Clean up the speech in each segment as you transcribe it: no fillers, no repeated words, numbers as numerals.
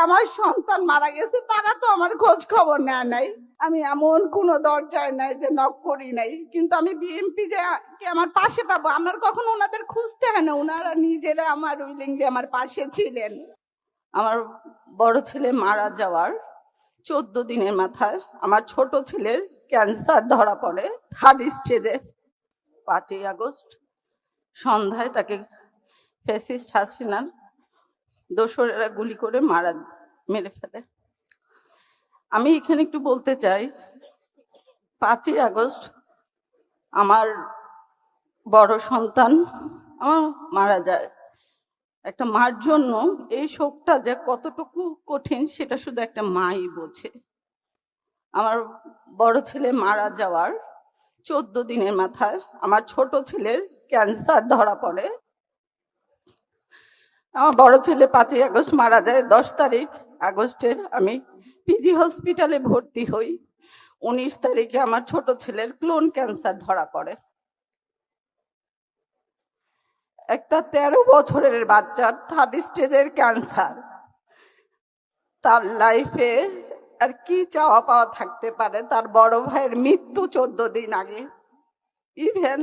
আমার সন্তান মারা গেছে তারা তো আমার খোঁজ খবর নেয় নাই। আমি এমন কোনো দরজায় নাই যে নক করি নাই, কিন্তু আমি বিএমপি যে কে আমার পাশে পাবো, আমার কখনো ওনাদের খুঁজতে হয় না, ওনারা নিজেরা আমার উইলিংলি আমার পাশে ছিলেন। আমার বড় ছেলে মারা যাওয়ার 14 দিনের মাথায় আমার ছোট ছেলের ক্যান্সার ধরা পড়ে 3rd স্টেজে। 5ই আগস্ট সন্ধ্যায় তাকে ফ্যাসিস্ট হাসিনার দোসরেরা গুলি করে মেরে ফেলে। আমি এখানে একটু বলতে চাই, 5ই আগস্ট আমার বড় সন্তান আমার মারা যায়। একটা মার জন্য এই শোকটা যে কতটুকু কঠিন সেটা শুধু একটা মাই বোঝে। আমার বড় ছেলে মারা যাওয়ার 14 দিনের মাথায় আমার ছোট ছেলের ক্যান্সার ধরা পড়ে। আমার বড় ছেলে 5ই আগস্ট মারা যায়। 10 তারিখ আগস্টের আমি পিজি হসপিটালে ভর্তি হই। 19 তারিখে আমার ছোট ছেলের ক্লোন ক্যান্সার ধরা পড়ে। একটা 13 বছরের বাচ্চার 3rd স্টেজের ক্যান্সার, তার লাইফে আর কি চাওয়া পাওয়া থাকতে পারে? তার বড় ভাইয়ের মৃত্যু 14 দিন আগে। ইভেন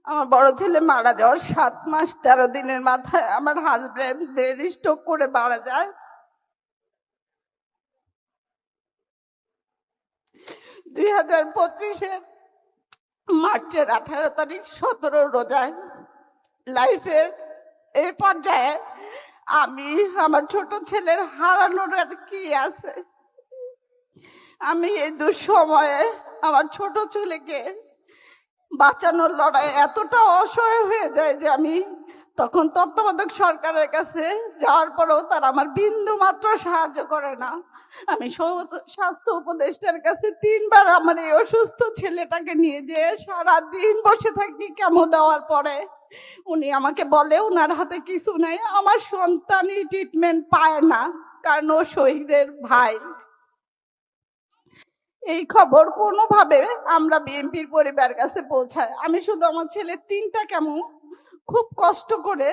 আমার বড় ছেলে মারা যাওয়ার 7 মাস 13 দিনের মাথায় আমার হাজবেন্ড ব্রেন স্ট্রোক করে মারা যায়। 2025-এর মার্চের 18 তারিখ 17 রোজায় লাইফের এই পর্যায়ে আমি আমার ছোট ছেলের হারানোর আর কি আছে? আমি এই দুঃসময়ে আমার ছোট ছেলেকে বাঁচানোর লড়াই এতটা অসহায় হয়ে যায় যে আমি তখন তত্ত্বাবধায়ক সরকারের কাছে যাওয়ার পরেও তারা আমার বিন্দু মাত্র সাহায্য করে না। আমি স্বাস্থ্য উপদেষ্টার কাছে 3 বার আমার এই অসুস্থ ছেলেটাকে নিয়ে যেয়ে সারাদিন বসে থাকি কেমো দেওয়ার পরে। উনি আমাকে বলে ওনার হাতে কিছু নাই, আমার সন্তানই ট্রিটমেন্ট পায় না, কারণ ও শহীদের ভাই। এই খবর কোনোভাবে আমরা বিএনপির পরিবার কাছে পৌঁছায়। আমি শুধু আমার ছেলে 3টা কেমো খুব কষ্ট করে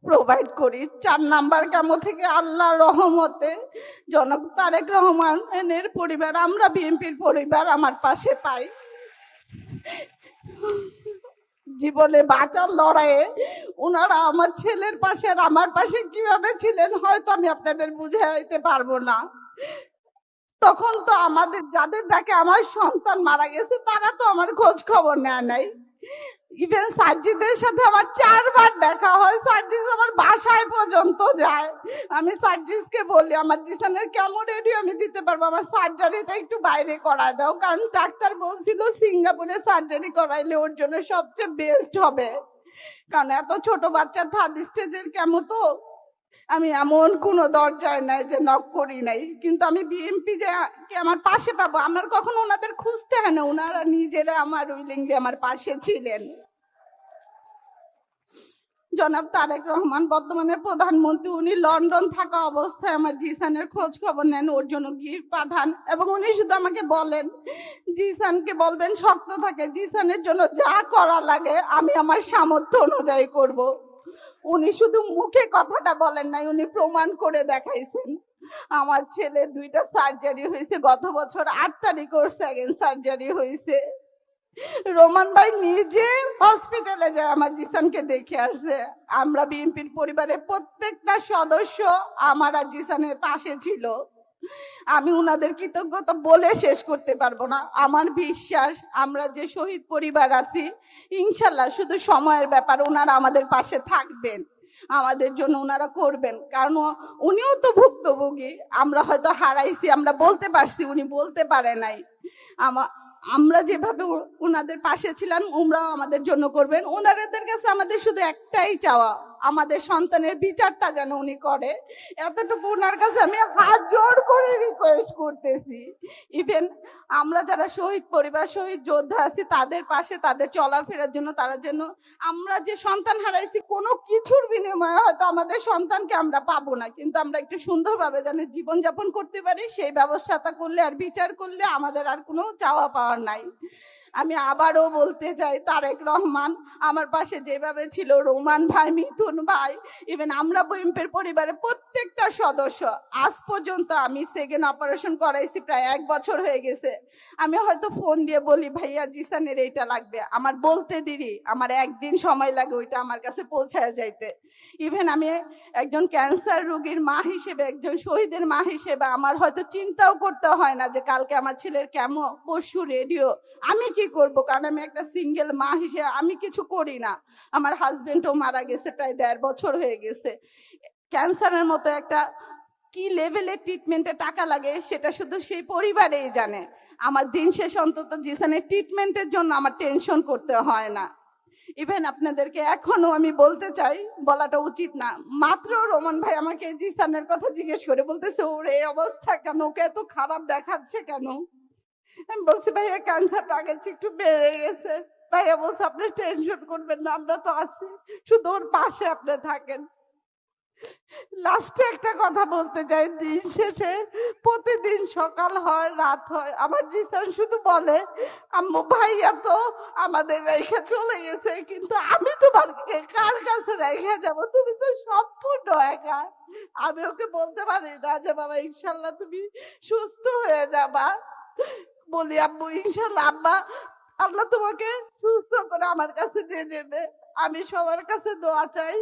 প্রোভাইড করি। 4 নাম্বার কেমো থেকে আল্লাহর রহমতে জনাব তারেক রহমানের পরিবার, আমরা বিএনপির পরিবার আমার পাশে পাই। জীবনে বাঁচার লড়াইয়ে ওনারা আমার ছেলের পাশে আর আমার পাশে কিভাবে ছিলেন হয়তো আমি আপনাদের বুঝাইতে পারবো না। তখন তো আমাদের যাদের ডাকে আমার সন্তান মারা গেছে তারা তো আমার খোঁজ খবর নেয় নাই। ইভেন সার্জিদের সাথে আমার 4 বার দেখা হয়, সার্জিস আমার বাসায় পর্যন্ত যায়। আমি সার্জিসকে বলি আমার জিসানের কেমন রেডি আমি দিতে পারবো, আমার সার্জারিটা একটু বাইরে করা দাও, কারণ ডাক্তার বলছিল সিঙ্গাপুরে সার্জারি করাইলে ওর জন্য সবচেয়ে বেস্ট হবে, কারণ এত ছোট বাচ্চা 3rd স্টেজের কেমো তো। আমি এমন কোনো দরজায় নাই যে নক করি নাই, কিন্তু আমি বিএমপি যে কে আমার পাশে পাবো, আমার কখনো ওনাদের খুঁজতে হয় না, ওনারা নিজেরা আমার উইলিংলি আমার পাশে ছিলেন। জনাব তারেক রহমান বর্তমানে প্রধানমন্ত্রী, উনি লন্ডন থাকা অবস্থায় আমার জিসানের খোঁজ খবর নেন, ওর জন্য গিফট পাঠান, এবং উনি শুধু আমাকে বলেন জিসানকে বলবেন শক্ত থাকে, জিসানের জন্য যা করা লাগে আমি আমার সামর্থ্য অনুযায়ী করব। উনি শুধু মুখে কথাটা বলেন নাই, উনি প্রমাণ করে দেখাইছেন। আমার ছেলে 2টা সার্জারি হয়েছে, গত বছর 8 তারিখ ওর 2nd সার্জারি হয়েছে। রোমান ভাই নিজে হসপিটালে যায় আমার জিসানকে দেখে আসছে। আমরা বিএনপির পরিবারের প্রত্যেকটা সদস্য আমার আর জিসানের পাশে ছিল। আমি উনাদের কৃতজ্ঞতা বলে শেষ করতে পারবো না। আমার বিশ্বাস আমরা যে শহীদ পরিবার আছি ইনশাল্লাহ শুধু সময়ের ব্যাপার, ওনারা আমাদের পাশে থাকবেন, আমাদের জন্য ওনারা করবেন, কারণ উনিও তো ভুক্তভোগী। আমরা হয়তো হারাইছি, আমরা বলতে পারছি, উনি বলতে পারে নাই। আমরা যেভাবে ওনাদের পাশে ছিলাম ওনারাও আমাদের জন্য করবেন। ওনাদের কাছে আমাদের শুধু একটাই চাওয়া, আমাদের সন্তানের বিচারটা যেন উনি করে, এতটুকু ওনার কাছে আমি হাত জোড় করে রিকোয়েস্ট করতেছি। ইভেন আমরা যারা শহীদ পরিবার শহীদ যোদ্ধা আছি তাদের পাশে, তাদের চলাফেরার জন্য, তারা যেন আমরা যে সন্তান হারাইছি কোনো কিছুর বিনিময়ে হয়তো আমাদের সন্তানকে আমরা পাবো না, কিন্তু আমরা একটু সুন্দরভাবে যেন জীবনযাপন করতে পারি সেই ব্যবস্থাটা করলে আর বিচার করলে আমাদের আর কোনো চাওয়া পাওয়ার নাই। আমি আবারও বলতে চাই, তারেক রহমান আমার পাশে যেভাবে ছিল, রোমান ভাই, মিথুন ভাই, ইভেন আমরা বিএনপির পরিবারের প্রত্যেকটা সদস্য, আজ পর্যন্ত আমি সেকেন্ড অপারেশন করাইছি, প্রায় 1 বছর হয়ে গেছে। আমি হয়তো ফোন দিয়ে বলি ভাইয়া জিসানের এইটা লাগবে, আমার বলতে দেরি, আমার একদিন সময় লাগে ওইটা আমার কাছে পৌঁছায় যাইতে। ইভেন আমি একজন ক্যান্সার রোগীর মা হিসেবে, একজন শহীদের মা হিসেবে আমার হয়তো চিন্তাও করতে হয় না যে কালকে আমার ছেলের কেমো, পরশু রেডিও, আমি কি করব, কারণ আমি একটা সিঙ্গেল মা হিসেবে আমি কিছু করি না। আমার হাজবেন্ডও মারা গেছে, প্রায় 1.5 বছর হয়ে গেছে। ক্যান্সারের মতো একটা কি লেভেলের ট্রিটমেন্টে টাকা লাগে সেটা শুধু সেই পরিবারেই জানে। আমার দিন শেষ অন্তত জিসানের ট্রিটমেন্টের জন্য আমার টেনশন করতে হয় না। ইভেন আপনাদেরকে এখনো আমি বলতে চাই, বলাটা উচিত না, মাত্র রোমান ভাই আমাকে জিসানের কথা জিজ্ঞেস করে বলতেছে ওর এই অবস্থা কেন, ওকে এত খারাপ দেখাচ্ছে কেন। আমি বলছি ভাইয়া ক্যান্সারটা আগের চেয়ে একটু বেড়ে গেছে। ভাইয়া বলছে আপনি টেনশন করবেন না, আমরা তো আছি, শুধু ওর পাশে আপনি থাকেন। লাস্টে একটা কথা বলতে চাই, দিন শেষে প্রতিদিন সকাল হয় রাত হয় আমার জিসান শুধু বলে আম্মু ভাইয়া তো আমাদের রেখে চলে গেছে, কিন্তু আমি তোমাকে কার কাছে রেখে যাব, তুমি তো সম্পূর্ণ একা। আমি ওকে বলতে পারি না যে বাবা ইনশাল্লাহ তুমি সুস্থ হয়ে যাবা, বলি আম্মু ইনশাল্লাহ আম্মা আল্লাহ তোমাকে সুস্থ করে আমার কাছে নিয়ে যাবে। আমি সবার কাছে দোয়া চাই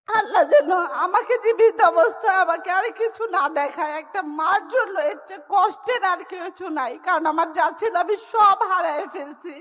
আল্লাহ যেন আমাকে জীবিত অবস্থায় আমাকে আর কিছু না দেখায়। একটা মার জন্য এর চেয়ে কষ্টের আর কিছু নাই, কারণ আমার যা ছিল আমি সব হারায় ফেলছি।